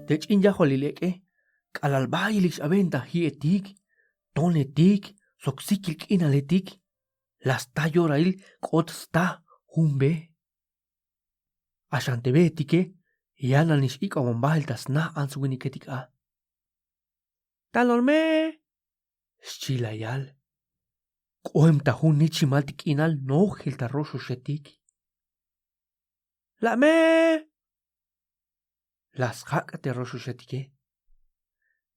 Tech'in yajolilek'e k'alalb'ayilik x'abenta ji'etik, tonetik, soksikil k'inaletik, lasta yora'il k'ot sta junbe. Axantebetike yana nix'ik'omonb'al tasnaj antzwiniketik'a. Talolme xchilayal. K'oem tajun nichimal tik'inal nojel tarroxoxetik. La'me las jak' terroxoxetike.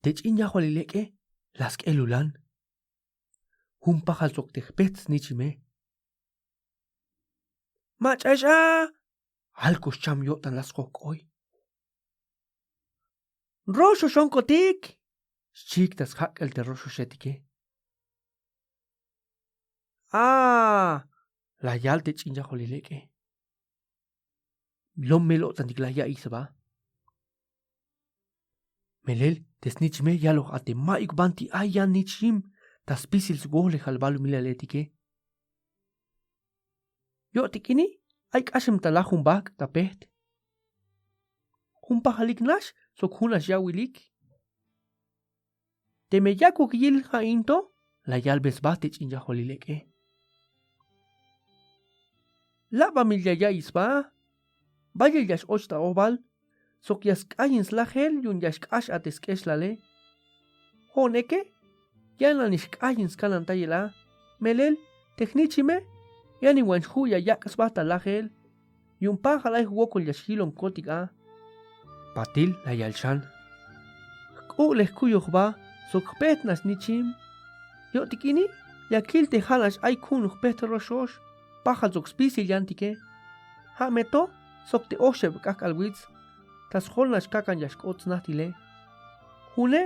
Tech'in yajolilek'e las k'elulan. Jun pajal tzoqtejpetz nichime. Mach'axa alkox cham yo'tan las qojk'oy. Roxoxonkotik xchik tas jak' el terroxoxetike. La yal tech'in yajolilek'e. Lom melo'tan tiklaya isba. Melel tesnichme yaloj atema'ik banti ayan nichim tas pisil sgole jalbalu milaletike. Yo tikini ay k'axem talajun bak tapeht. Jun pajalik nax sok junax yawilik. Temeyakuk yil ja'into la yal besba tech'in yajolilek'e. La'ba milyaya isba. Bayel yax ochta obal. Sok yask'ayin slajel yun yaxk'ax atesk'exlale. Joneke yana nixk'ayin skalantayela. Melel technichime yani wanxjuya yak'sba talajel. Yun pajalay wokol yaxhilon kotik'a. Patil la yalxan. K'u'lej kuyojba sok petnas nichim. Yo tikini yakil tejalax ay kunuj pet roxox. Pajal sok spisil yantike. Ha meto sok te oxeb k'ak alwitz. Tas holnax kakan yaxk'otz nahtile. June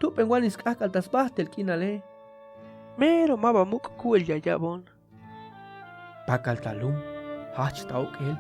tupen wanis k'ak al tas bahtel kinale. Mero maba muk kuel yayabon. Pakal talum hach taokel.